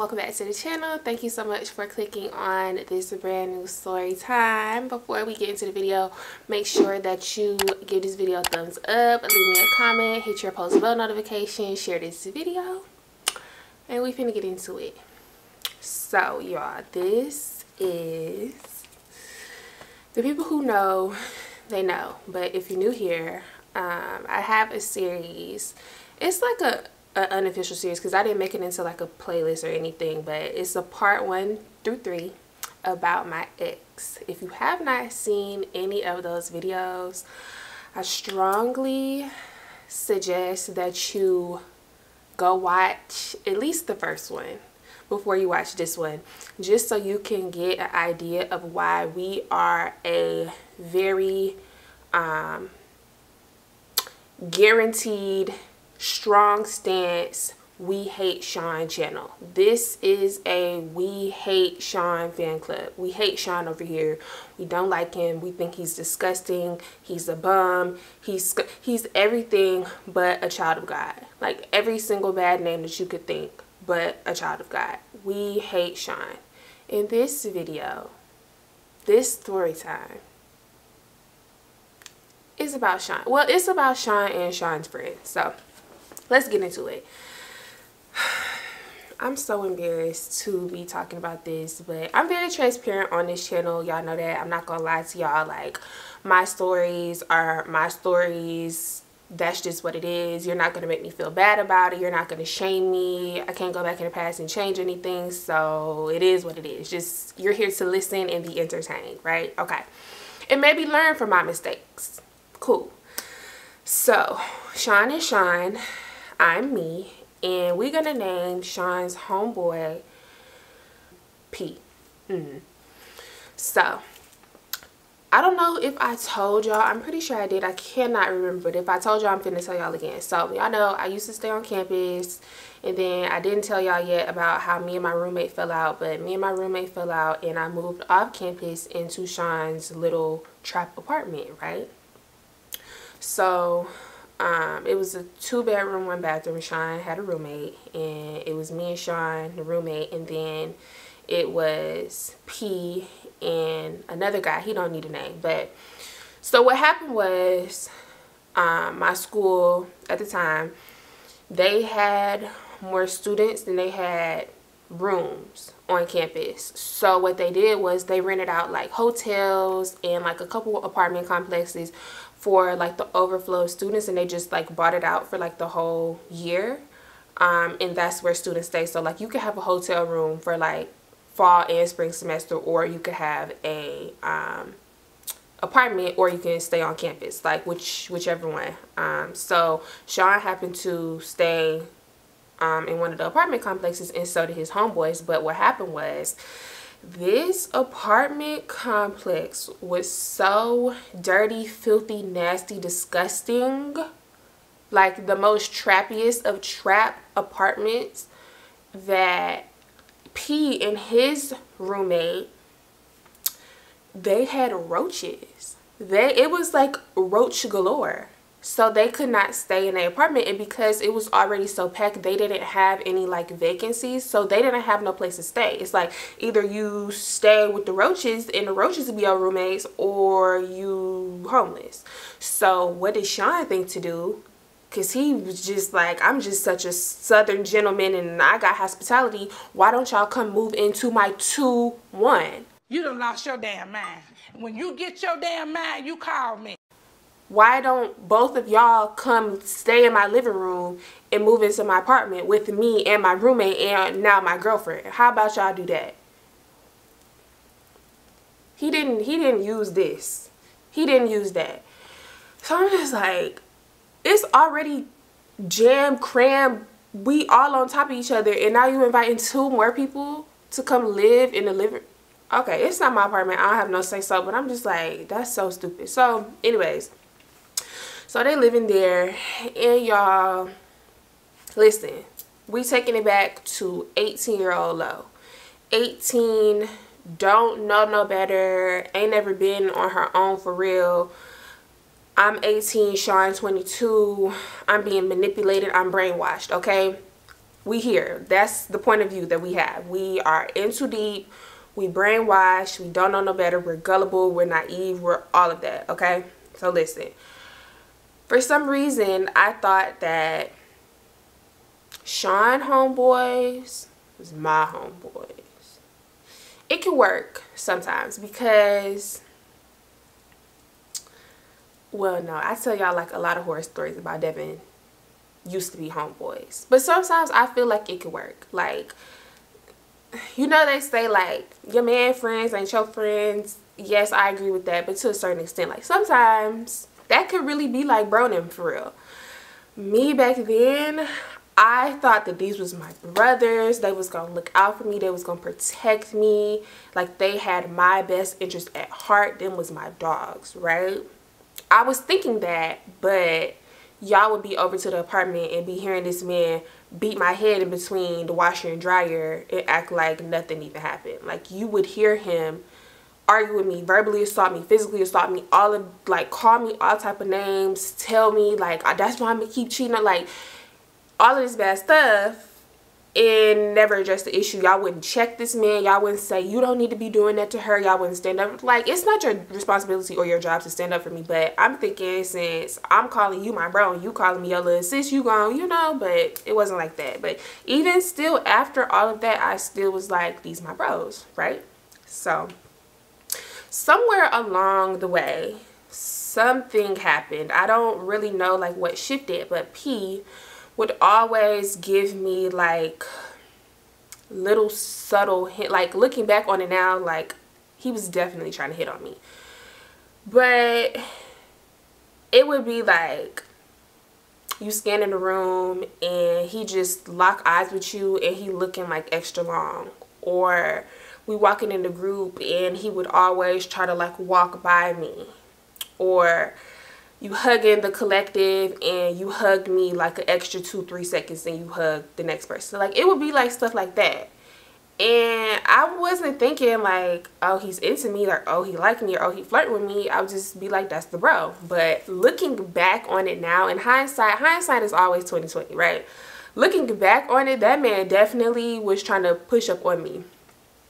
welcome back to the channel. Thank you so much for clicking on this brand new story time. Before we get into the video, make sure that you give this video a thumbs up, leave me a comment, hit your post bell notification, share this video, and we finna get into it. So y'all, this is, the people who know, they know, but if you're new here, I have a series. It's like an unofficial series because I didn't make it into like a playlist or anything, but it's a part 1 through 3 about my ex. If you have not seen any of those videos, I strongly suggest that you go watch at least the first one before you watch this one, just so you can get an idea of why we are a very guaranteed strong stance we hate Sean channel. This is a we hate Sean fan club. We hate Sean over here. We don't like him. We think he's disgusting. He's a bum. He's everything but a child of God. Like every single bad name that you could think but a child of God. We hate Sean. In this video, this story time is about Sean. Well, it's about Sean and Sean's friends. So let's get into it. I'm so embarrassed to be talking about this, but I'm very transparent on this channel. Y'all know that. I'm not gonna lie to y'all. Like, my stories are my stories. That's just what it is. You're not gonna make me feel bad about it. You're not gonna shame me. I can't go back in the past and change anything. So it is what it is. Just, you're here to listen and be entertained, right? Okay. And maybe learn from my mistakes. Cool. So Sean and Sean, I'm me, and we're gonna name Sean's homeboy P. So I don't know if I told y'all. I'm pretty sure I did. I cannot remember, but if I told y'all, I'm finna tell y'all again. So y'all know I used to stay on campus, and then I didn't tell y'all yet about how me and my roommate fell out, but me and my roommate fell out and I moved off campus into Sean's little trap apartment, right? So it was a 2-bedroom, 1-bathroom. Sean had a roommate, and it was me and Sean, the roommate, and then it was P and another guy. He don't need a name. But so what happened was, my school at the time, they had more students than they had rooms on campus. So what they did was they rented out like hotels and like a couple apartment complexes for like the overflow students, and they just like bought it out for like the whole year, and that's where students stay. So like you could have a hotel room for like fall and spring semester, or you could have a apartment, or you can stay on campus, like whichever one. So Sean happened to stay in one of the apartment complexes, and so did his homeboys. But what happened was, this apartment complex was so dirty, filthy, nasty, disgusting, like the most trappiest of trap apartments, that P and his roommate, they had roaches. It was like roach galore. So they could not stay in the apartment, and because it was already so packed, they didn't have any like vacancies, so they didn't have no place to stay. It's like either you stay with the roaches and the roaches will be your roommates, or you homeless. So what did Sean think to do? Because he was just like, I'm just such a southern gentleman and I got hospitality. Why don't y'all come move into my 2-1? You done lost your damn mind. When you get your damn mind, you call me. Why don't both of y'all come stay in my living room and move into my apartment with me and my roommate and now my girlfriend? How about y'all do that? He didn't use this. He didn't use that. So I'm just like, it's already jam cram. We all on top of each other, and now you inviting 2 more people to come live in the living. Okay, it's not my apartment. I don't have no say so, but I'm just like, that's so stupid. So anyways, so they living there, and y'all, listen, we taking it back to 18-year-old Lo. 18, don't know no better, ain't never been on her own for real. I'm 18, Sean 22. I'm being manipulated. I'm brainwashed, okay? We here. That's the point of view that we have. We are in too deep. We brainwashed. We don't know no better. We're gullible. We're naive. We're all of that. Okay? So listen. For some reason, I thought that Sean homeboys was my homeboys. It can work sometimes because, well, no, I tell y'all like a lot of horror stories about Devin used to be homeboys. But sometimes I feel like it could work. Like, you know, they say like your man friends ain't your friends. Yes, I agree with that, but to a certain extent. Like sometimes that could really be like bronin for real. Me back then, I thought that these was my brothers. They was gonna look out for me. They was gonna protect me. Like they had my best interest at heart. Them was my dogs, right? I was thinking that, but y'all would be over to the apartment and be hearing this man beat my head in between the washer and dryer and act like nothing even happened. Like you would hear him argue with me, verbally assault me, physically assault me, all of like call me all type of names, tell me like that's why I'm gonna keep cheating, like all of this bad stuff, and never address the issue. Y'all wouldn't check this man. Y'all wouldn't say you don't need to be doing that to her. Y'all wouldn't stand up. Like it's not your responsibility or your job to stand up for me, but I'm thinking since I'm calling you my bro and you calling me your little sis, you gon', you know, but it wasn't like that. But even still, after all of that, I still was like, these my bros, right? So somewhere along the way, something happened. I don't really know like what shifted, but P would always give me like little subtle hint. Like looking back on it now, like he was definitely trying to hit on me, but it would be like you scan in the room and he just lock eyes with you and he looking like extra long, or we walking in the group and he would always try to like walk by me, or you hugging the collective and you hugged me like an extra 2-3 seconds and you hugged the next person. So like it would be like stuff like that, and I wasn't thinking like, oh, he's into me, or oh, he like me, or oh, he flirting with me. I would just be like, that's the bro. But looking back on it now, in hindsight is always 20/20, right? Looking back on it, that man definitely was trying to push up on me.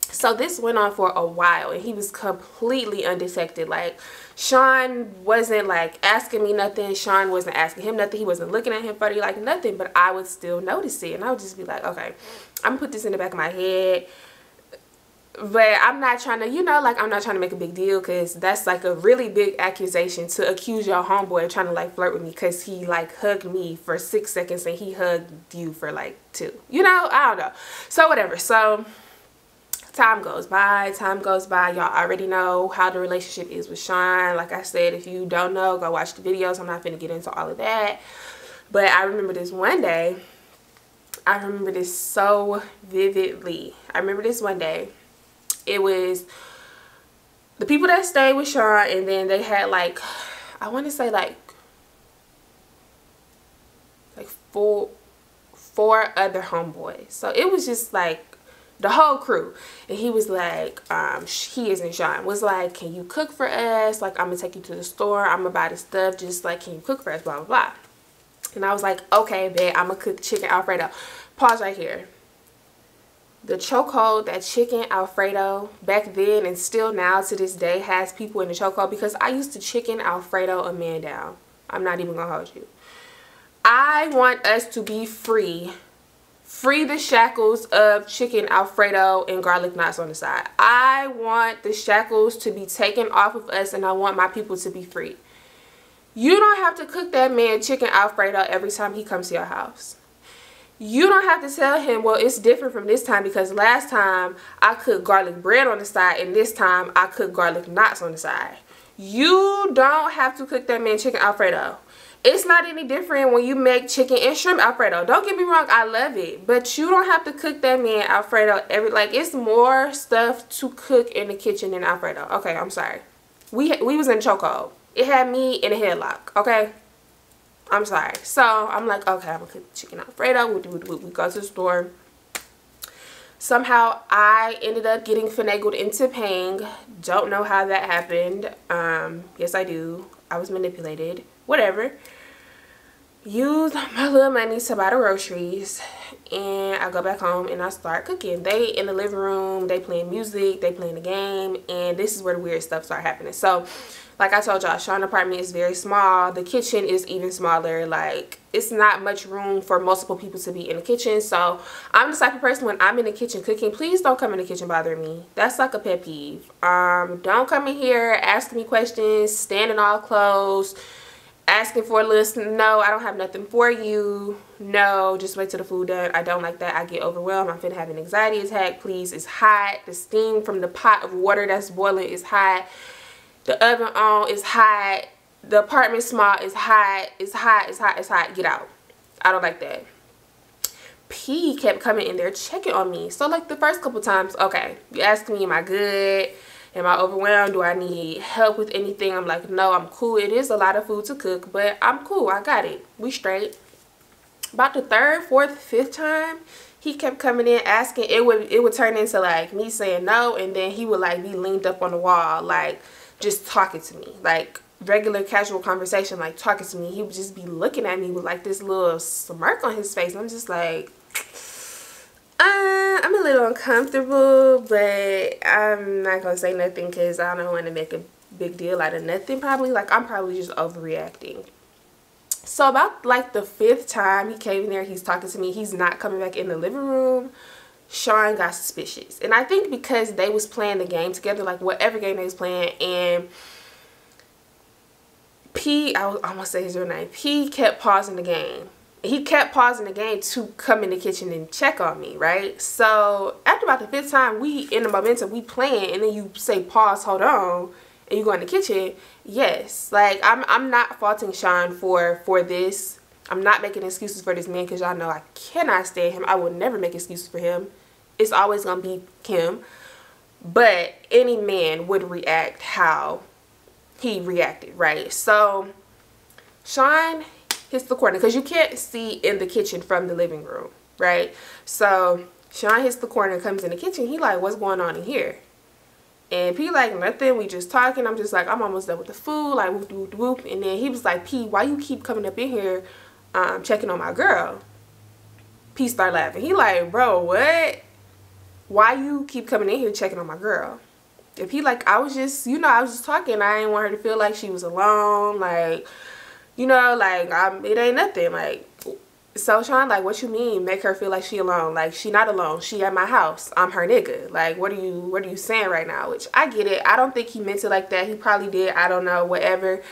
So this went on for a while and he was completely undetected. Like Sean wasn't like asking me nothing. Sean wasn't asking him nothing. He wasn't looking at him funny, like nothing, but I would still notice it. And I would just be like, okay, I'm gonna put this in the back of my head. But I'm not trying to, you know, like I'm not trying to make a big deal, because that's like a really big accusation to accuse your homeboy of trying to like flirt with me because he like hugged me for 6 seconds and he hugged you for like 2. You know, I don't know. So whatever. So time goes by, y'all already know how the relationship is with Sean. Like I said, if you don't know, go watch the videos. I'm not finna get into all of that, but I remember this one day. I remember this so vividly. I remember this one day. It was the people that stayed with Sean, and then they had like, I want to say like 4 other homeboys. So it was just like the whole crew. And he was like, he isn't Sean, was like, can you cook for us? Like, I'm gonna take you to the store, I'm gonna buy the stuff, just like, can you cook for us, blah blah blah. And I was like, okay, bet, I'm gonna cook chicken Alfredo. Pause right here. The chokehold that chicken Alfredo back then and still now to this day has people in the chokehold, because I used to chicken Alfredo a man down. I'm not even gonna hold you. I want us to be free the shackles of chicken Alfredo and garlic knots on the side. I want the shackles to be taken off of us, and I want my people to be free. You don't have to cook that man chicken Alfredo every time he comes to your house. You don't have to tell him, well, it's different from this time because last time I cooked garlic bread on the side and this time I cooked garlic knots on the side. You don't have to cook that man chicken Alfredo. It's not any different when you make chicken and shrimp Alfredo. Don't get me wrong, I love it. But you don't have to cook that man Alfredo like, it's more stuff to cook in the kitchen than Alfredo. Okay, I'm sorry. We was in chokehold. It had me in a headlock, okay? I'm sorry. So I'm like, okay, I'm gonna cook chicken Alfredo. We go to the store. Somehow I ended up getting finagled into paying. Don't know how that happened. Yes, I do. I was manipulated. Whatever. use my little money to buy the groceries, and I go back home and I start cooking. They in the living room, they playing music, they playing the game, and this is where the weird stuff start happening. So like I told y'all, Sean's apartment is very small. The kitchen is even smaller. Like, it's not much room for multiple people to be in the kitchen. So I'm the type of person, when I'm in the kitchen cooking, please don't come in the kitchen bothering me. That's like a pet peeve. Don't come in here asking me questions, standing all close, asking for a list. No, I don't have nothing for you. No, just wait till the food done. I don't like that. I get overwhelmed. I'm finna have an anxiety attack. Please, it's hot. The steam from the pot of water that's boiling is hot. The oven on is hot. The apartment small is hot. It's hot. It's hot. It's hot. Get out. I don't like that. P kept coming in there checking on me. So like the first couple times, okay, you asked me, am I good? Am I overwhelmed? Do I need help with anything? I'm like, no, I'm cool. It is a lot of food to cook, but I'm cool. I got it. We straight. About the third, fourth, fifth time, he kept coming in asking. It would turn into like me saying no, and then he would like be leaned up on the wall, like just talking to me, like regular casual conversation, like talking to me. He would just be looking at me with like this little smirk on his face, and I'm just like, I'm a little uncomfortable, but I'm not gonna say nothing because I don't want to make a big deal out of nothing. Probably, like, I'm probably just overreacting. So about like the fifth time he came in there, he's talking to me, he's not coming back in the living room. Sean got suspicious, and I think because they was playing the game together, like whatever game they was playing, and P, I was almost say his real name, P kept pausing the game. He kept pausing the game to come in the kitchen and check on me, right? So after about the fifth time, we in the momentum, we playing, and then you say pause, hold on, and you go in the kitchen. Yes, like I'm not faulting Sean for this. I'm not making excuses for this man, because y'all know I cannot stand him. I will never make excuses for him. It's always gonna be him. But any man would react how he reacted, right? So Sean hits the corner, because you can't see in the kitchen from the living room, right? So Sean hits the corner, comes in the kitchen. He like, what's going on in here? And P like, nothing, we just talking. I'm just like, I'm almost done with the food, like whoop whoop whoop. And then he was like, P, why you keep coming up in here checking on my girl? P start laughing. He like, bro, what? Why you keep coming in here checking on my girl? If he like, I was just, you know, I was just talking. I didn't want her to feel like she was alone, like, you know, like, it ain't nothing. Like, so Sean like, what you mean make her feel like she alone? Like, she not alone, she at my house, I'm her nigga. Like, what are you saying right now? Which I get it. I don't think he meant it like that. He probably did, I don't know, whatever.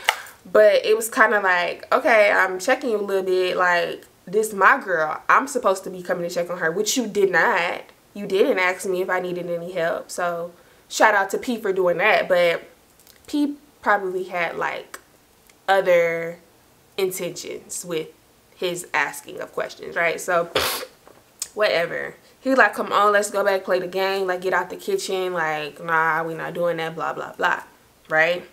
But it was kind of like, okay, I'm checking you a little bit, like, this my girl, I'm supposed to be coming to check on her, which you did not. You didn't ask me if I needed any help. So shout out to P for doing that. But P probably had like other intentions with his asking of questions, right? So whatever. He like, come on, let's go back, play the game, like, get out the kitchen, like, nah, we not doing that, blah blah blah, right?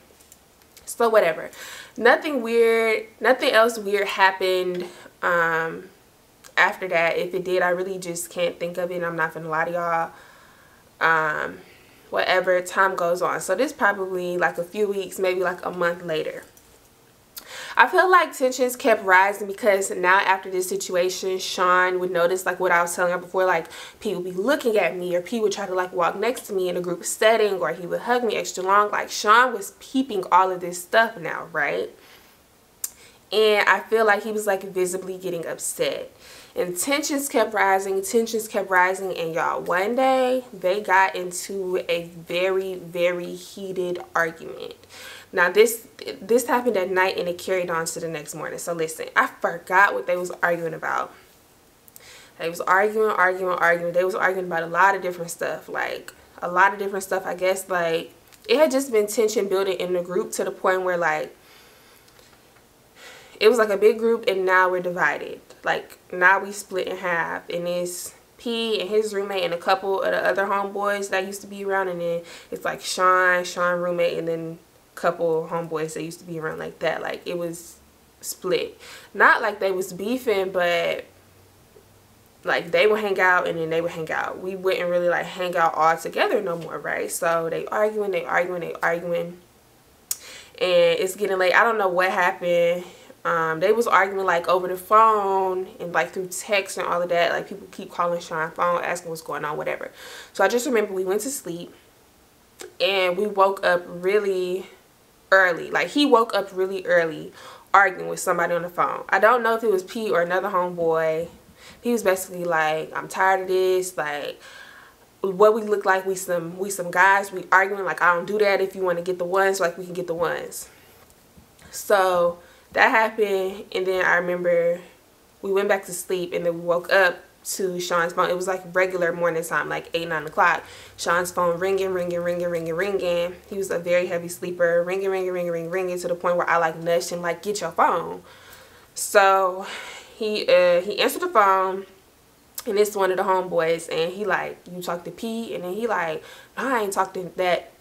So whatever. Nothing weird, nothing else weird happened after that. If it did, I really just can't think of it. I'm not gonna lie to y'all. Whatever, time goes on. So this probably like a few weeks, maybe like a month later. I feel like tensions kept rising because now after this situation, Sean would notice, like what I was telling her before, like P would be looking at me, or P would try to like walk next to me in a group setting, or he would hug me extra long. Like, Sean was peeping all of this stuff now, right? And I feel like he was like visibly getting upset. And tensions kept rising, and y'all, one day they got into a very, very heated argument. Now this happened at night, and it carried on to the next morning. So listen, I forgot what they was arguing about. They was arguing. They was arguing about a lot of different stuff, like a lot of different stuff. I guess like it had just been tension building in the group to the point where like it was like a big group, and now we're divided. Like, now we split in half, and it's P and his roommate and a couple of the other homeboys that used to be around, and then it's like Sean roommate, and then a couple homeboys that used to be around, like that. Like, it was split. Not like they was beefing, but like they would hang out and then they would hang out. We wouldn't really like hang out all together no more, right? So they arguing, and it's getting late. I don't know what happened. They was arguing like over the phone and like through text and all of that. Like people keep calling Sean's phone, asking what's going on, whatever. So I just remember we went to sleep and we woke up really early. Like he woke up really early arguing with somebody on the phone. I don't know if it was P or another homeboy. He was basically like, I'm tired of this. Like, what we look like, we some guys, we arguing. Like, I don't do that. If you want to get the ones, like we can get the ones. So that happened, and then I remember we went back to sleep, and then we woke up to Sean's phone. It was like regular morning time, like 8, 9 o'clock. Sean's phone ringing. He was a very heavy sleeper, ringing to the point where I like nudged him, like, get your phone. So he answered the phone, and it's one of the homeboys, and he like, you talk to P? And then he like, no, I ain't talked to that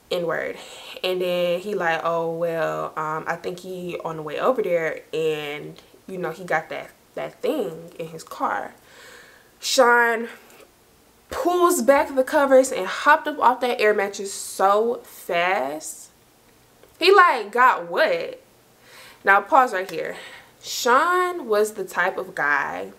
N-word. And then he like, oh well, I think he on the way over there, and you know, he got that thing in his car. Sean pulls back the covers and hopped up off that air mattress so fast. He like got what? Now pause right here. Sean was the type of guy,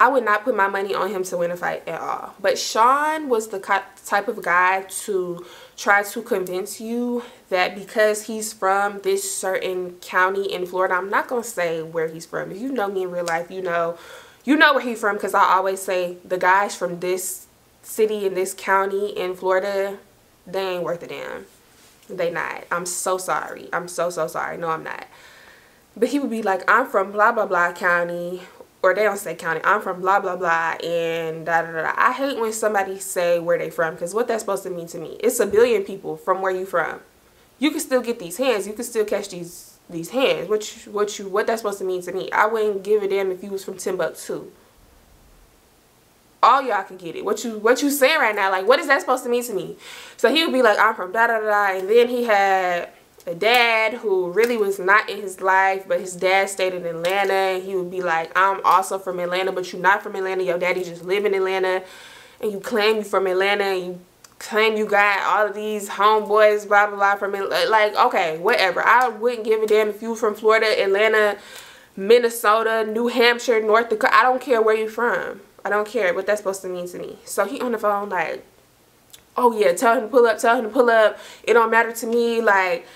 I would not put my money on him to win a fight at all. But Sean was the type of guy to try to convince you that because he's from this certain county in Florida, I'm not going to say where he's from. If you know me in real life, you know where he's from, because I always say the guys from this city in this county in Florida, they ain't worth a damn. They not. I'm so sorry. I'm so sorry. No, I'm not. But he would be like, I'm from blah, blah, blah county. Or they don't say county. I'm from blah, blah, blah. And da, da, da, da. I hate when somebody say where they from. Because what that's supposed to mean to me. It's a billion people from where you from. You can still get these hands. You can still catch these hands. What that's supposed to mean to me. I wouldn't give a damn if you was from Timbuktu. All y'all can get it. What you saying right now? Like, what is that supposed to mean to me? So he would be like, I'm from da, da, da, da. And then he had a dad who really was not in his life, but his dad stayed in Atlanta, and he would be like, I'm also from Atlanta, but you're not from Atlanta. Your daddy just live in Atlanta, and you claim you from Atlanta, and you claim you got all of these homeboys, blah, blah, blah, from Atlanta. Like, okay, whatever. I wouldn't give a damn if you from Florida, Atlanta, Minnesota, New Hampshire, North Dakota. I don't care where you're from. I don't care what that's supposed to mean to me. So he on the phone like, oh yeah, tell him to pull up, It don't matter to me, like,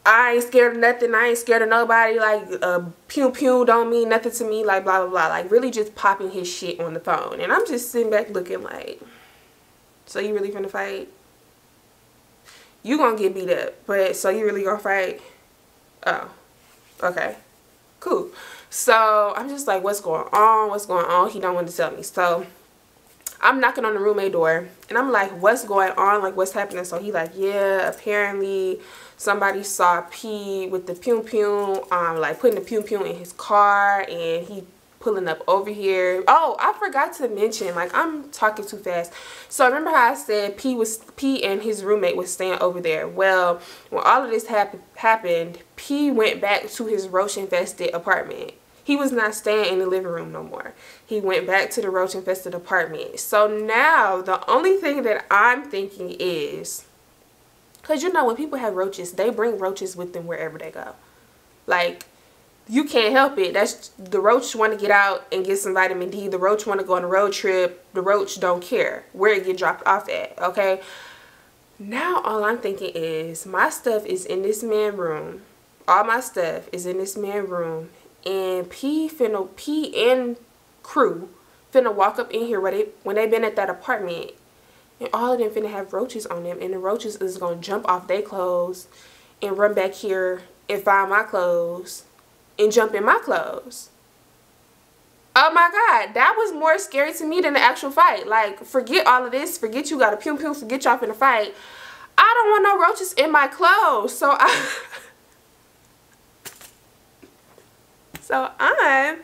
I ain't scared of nothing. I ain't scared of nobody. Like, pew pew don't mean nothing to me. Like, blah, blah, blah. Like, really just popping his shit on the phone. And I'm just sitting back looking like, so you really finna fight? You gonna get beat up. But, so you really gonna fight? Oh, okay. Cool. So, I'm just like, what's going on? What's going on? He don't want to tell me. So, I'm knocking on the roommate door, and I'm like, what's going on? Like, what's happening? So he like, yeah, apparently somebody saw P with the pew pew, like putting the pew pew in his car, and he pulling up over here. Oh, I forgot to mention, like, I'm talking too fast. So remember how I said P and his roommate was staying over there? Well, when all of this happened, P went back to his roach infested apartment. He was not staying in the living room no more. He went back to the roach-infested apartment. So now, the only thing that I'm thinking is, because you know when people have roaches, they bring roaches with them wherever they go. Like, you can't help it. That's the roach want to get out and get some vitamin D. The roach want to go on a road trip. The roach don't care where it get dropped off at, okay? Now, all I'm thinking is, my stuff is in this man's room. All my stuff is in this man's room. And P and crew finna walk up in here when they been at that apartment, and all of them finna have roaches on them, and the roaches is gonna jump off their clothes and run back here and find my clothes and jump in my clothes. Oh my God, that was more scary to me than the actual fight. Like, forget all of this, forget you got a pew pew, forget y'all finna fight. I don't want no roaches in my clothes, so I'm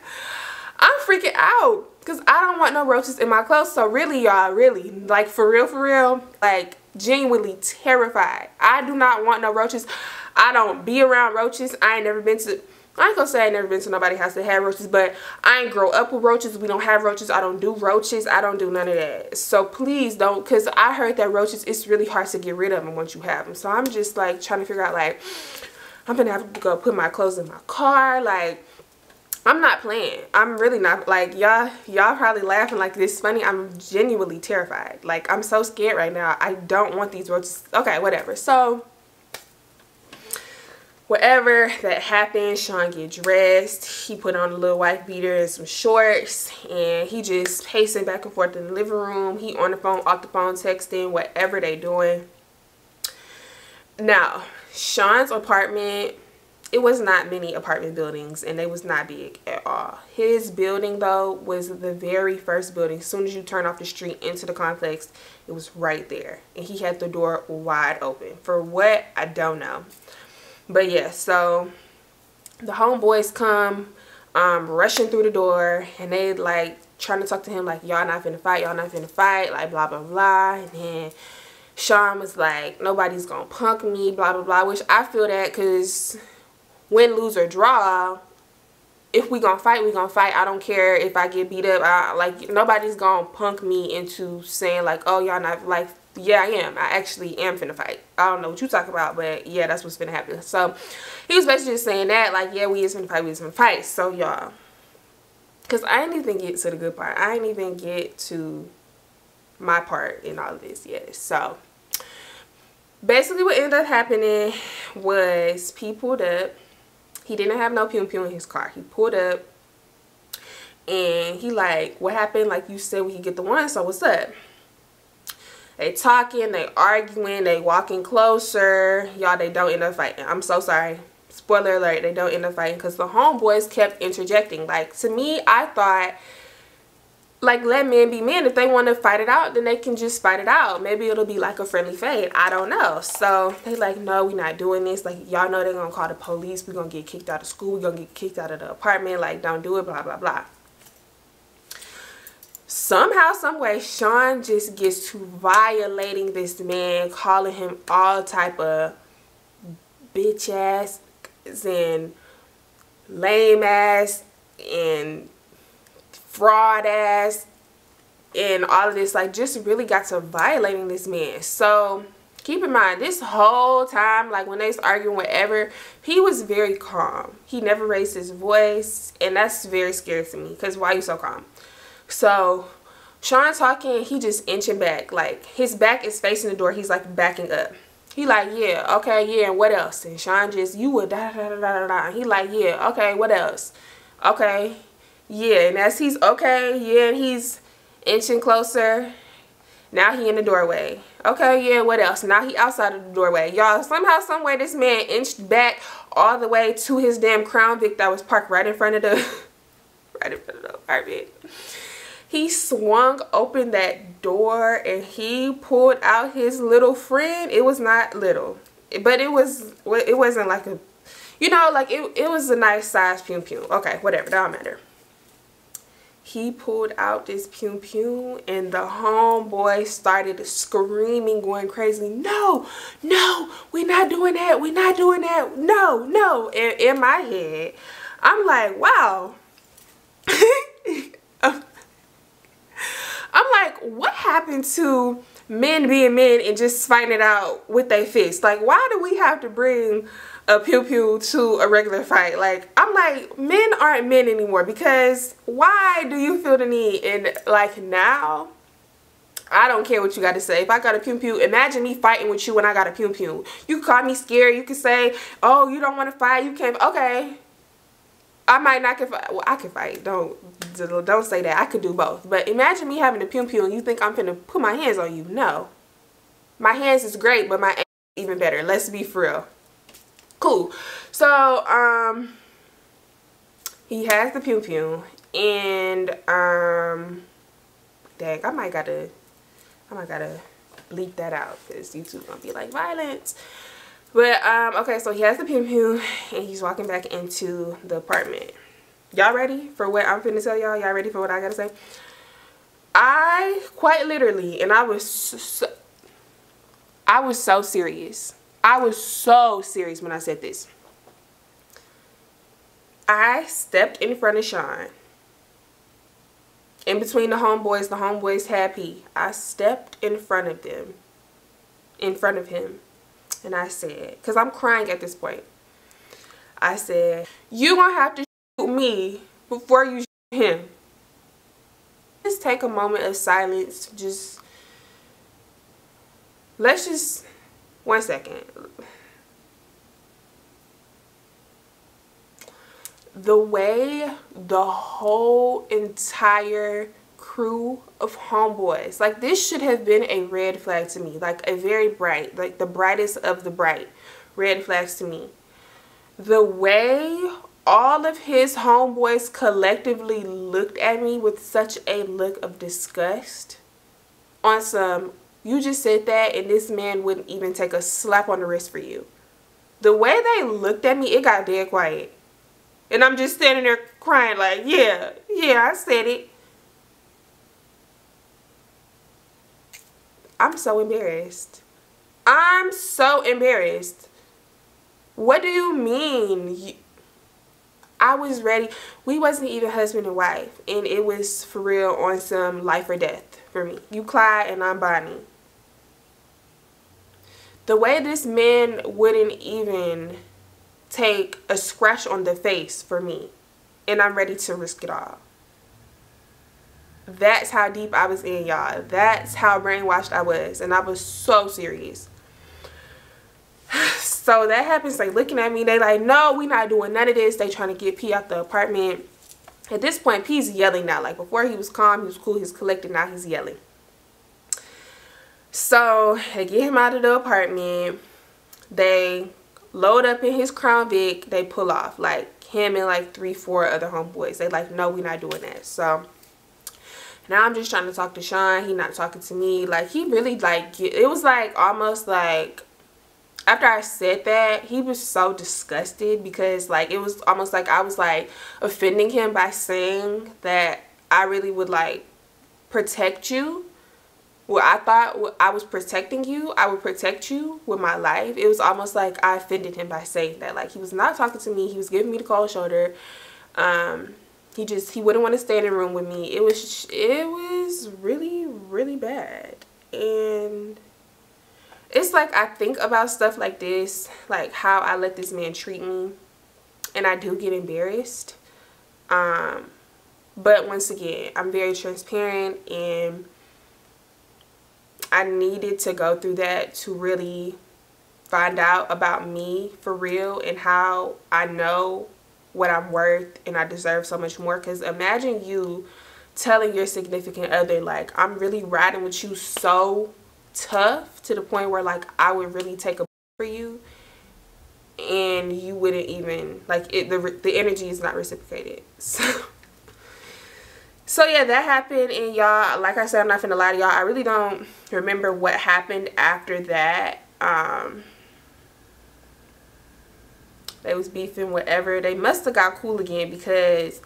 freaking out because I don't want no roaches in my clothes. So really, y'all, really, like, for real, like, genuinely terrified. I do not want no roaches. I don't be around roaches. I ain't never gonna say I ain't never been to nobody's house that had roaches, but I ain't grow up with roaches. We don't have roaches. I don't do roaches. I don't do none of that. So please don't, because I heard that roaches, it's really hard to get rid of them once you have them. So I'm just like trying to figure out, like, I'm gonna have to go put my clothes in my car. Like, I'm not playing. I'm really not. Like, y'all probably laughing like this funny. I'm genuinely terrified. Like, I'm so scared right now. I don't want these roaches. Okay, whatever. So whatever that happened, Sean get dressed. He put on a little white beater and some shorts, and he just pacing back and forth in the living room. He on the phone, off the phone, texting, whatever they doing. Now, Sean's apartment, it was not many apartment buildings, and they was not big at all. His building, though, was the very first building. As soon as you turn off the street into the complex, it was right there. And he had the door wide open. For what? I don't know. But yeah, so the homeboys come rushing through the door, and they like trying to talk to him like, y'all not finna fight, y'all not finna fight, like blah blah blah. And then Sean was like, nobody's gonna punk me, blah blah blah, which I feel that, because win, lose, or draw, if we gonna fight, we gonna fight. I don't care if I get beat up. Like, nobody's gonna punk me into saying like, oh, y'all not, like, yeah, I am. I actually am finna fight. I don't know what you talk about, but yeah, that's what's finna happen. So he was basically just saying that, like, yeah, we is finna fight, we is finna fight. So y'all, because I didn't even get to the good part. I didn't even get to my part in all of this yet. So basically what ended up happening was he pulled up. He didn't have no pew pew in his car. He pulled up, and he like, what happened? Like you said, we could get the one, so what's up? They talking, they arguing, they walking closer. Y'all, they don't end up fighting. I'm so sorry. Spoiler alert, they don't end up fighting, because the homeboys kept interjecting. Like, to me, I thought, like, let men be men. If they want to fight it out, then they can just fight it out. Maybe it'll be like a friendly fade. I don't know. So they like, no, we're not doing this. Like, y'all know they're going to call the police. We're going to get kicked out of school. We're going to get kicked out of the apartment. Like, don't do it, blah, blah, blah. Somehow, some way, Sean just gets to violating this man, calling him all type of bitch ass and lame ass and fraud ass and all of this. Like, just really got to violating this man. So keep in mind, this whole time, like when they was arguing, whatever, he was very calm. He never raised his voice, and that's very scary to me, because why are you so calm? So Sean talking, he just inching back. Like, his back is facing the door. He's like backing up. He like, yeah, okay, yeah, and what else? And Sean just, you would da da da da da da. And he like, yeah, okay, what else? Okay, yeah. And as he's okay, yeah, and he's inching closer. Now he in the doorway. Okay, yeah, what else? Now he outside of the doorway. Y'all, somehow, some way, this man inched back all the way to his damn Crown Vic that was parked right in front of the apartment. He swung open that door, and he pulled out his little friend. It was not little, but it wasn't like a, you know, like it was a nice size pew pew. Okay, whatever, that don't matter. He pulled out this pew pew, and the homeboy started screaming, going crazy. No, no, we're not doing that. We're not doing that. No, no. And in my head, I'm like, wow. I'm like, what happened to men being men and just fighting it out with their fists? Like, why do we have to bring a pew pew to a regular fight? Like, I'm like, men aren't men anymore, because why do you feel the need? And like, now, I don't care what you got to say. If I got a pew pew, imagine me fighting with you when I got a pew pew. You can call me scary. You can say, oh, you don't want to fight. You can't. Okay. I might not can fight. Well, I can fight. Don't say that. I could do both. But imagine me having a pew pew and you think I'm finna put my hands on you. No. My hands is great, but my aim is even better. Let's be for real. Cool. So, he has the pew pew, and dang, I might gotta bleep that out, because YouTube gonna be like, violence. But, okay, so he has the pew pew, and he's walking back into the apartment. Y'all ready for what I'm finna tell y'all? Y'all ready for what I gotta say? I, quite literally, and I was so serious. I was so serious when I said this. I stepped in front of Sean. In between the homeboys had pee. I stepped in front of them. In front of him. And I said, because I'm crying at this point. I said, you gonna have to shoot me before you shoot him. Just take a moment of silence. Let's just, 1 second. The way the whole entire crew of homeboys, like, this should have been a red flag to me, like a very bright, like the brightest of the bright red flags to me. The way all of his homeboys collectively looked at me with such a look of disgust, on some, you just said that and this man wouldn't even take a slap on the wrist for you. The way they looked at me, it got dead quiet. And I'm just standing there crying like, yeah, I said it. I'm so embarrassed. I'm so embarrassed. What do you mean? I was ready. We wasn't even husband and wife. And it was for real on some life or death for me. You Clyde and I'm Bonnie. The way this man wouldn't even take a scratch on the face for me, and I'm ready to risk it all. That's how deep I was in, y'all. That's how brainwashed I was, and I was so serious. So that happens, like, looking at me, they like, no, we not doing none of this. They trying to get P out the apartment. At this point, P's yelling now. Like, before he was calm, he was cool, he was collected, now he's yelling. So they get him out of the apartment. They load up in his Crown Vic. They pull off, like him and like 3-4 other homeboys. They like, no, we not doing that. So now I'm just trying to talk to Sean. He not talking to me. Like, he really, like, it was like almost like after I said that, he was so disgusted because, like, it was almost like I was like offending him by saying that I really would like protect you. Well, I thought I was protecting you. I would protect you with my life. It was almost like I offended him by saying that. Like, he was not talking to me. He was giving me the cold shoulder. He wouldn't want to stay in the room with me. It was really, really bad. And it's like I think about stuff like this, like how I let this man treat me, and I do get embarrassed. But once again, I'm very transparent, and I needed to go through that to really find out about me for real and how I know what I'm worth and I deserve so much more. Because imagine you telling your significant other, like, I'm really riding with you so tough to the point where, like, I would really take a for you, and you wouldn't even, like, the energy is not reciprocated. So yeah, that happened, and y'all, like I said, I'm not finna lie to y'all, I really don't remember what happened after that. They was beefing, whatever. They must have got cool again, because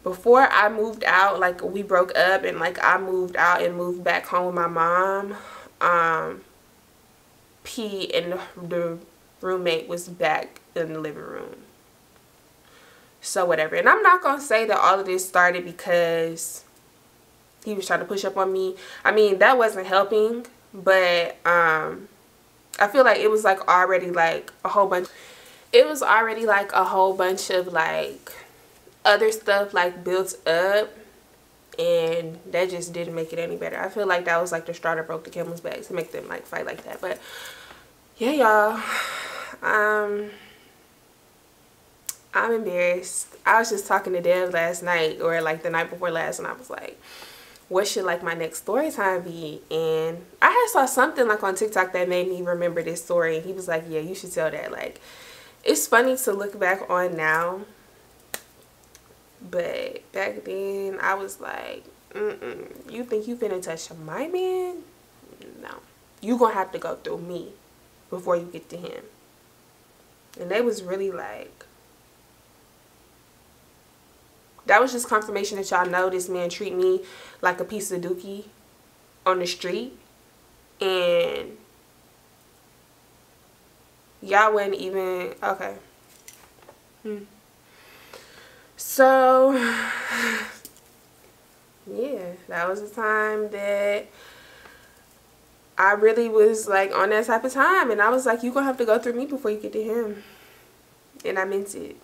before I moved out, like, we broke up, and like I moved out and moved back home with my mom, P and the roommate was back in the living room. So whatever. And I'm not gonna say that all of this started because he was trying to push up on me. I mean, that wasn't helping, but I feel like it was like already like a whole bunch. It was already like a whole bunch of like other stuff like built up, and that just didn't make it any better. I feel like that was like the straw that broke the camel's back to make them like fight like that. But yeah, y'all, I'm embarrassed. I was just talking to Dev last night, or like the night before last, and I was like, what should like my next story time be? And I had saw something like on TikTok that made me remember this story, and he was like, yeah, you should tell that. Like, it's funny to look back on now, but back then I was like, you think you finna touch my man? No, you gonna have to go through me before you get to him. And they was really like, that was just confirmation that y'all know this man treat me like a piece of dookie on the street, and y'all wasn't even okay. So yeah, that was the time that I really was like on that type of time, and I was like, you gonna have to go through me before you get to him. and I meant it.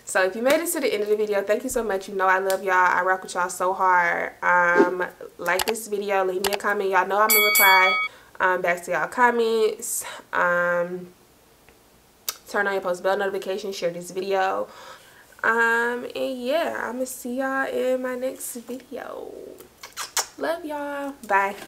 So if you made it to the end of the video, thank you so much. You know I love y'all. I rock with y'all so hard. Like this video, leave me a comment. Y'all know I'm gonna reply back to y'all comments. Turn on your post bell notifications, share this video. And yeah, I'm gonna see y'all in my next video. Love y'all. Bye.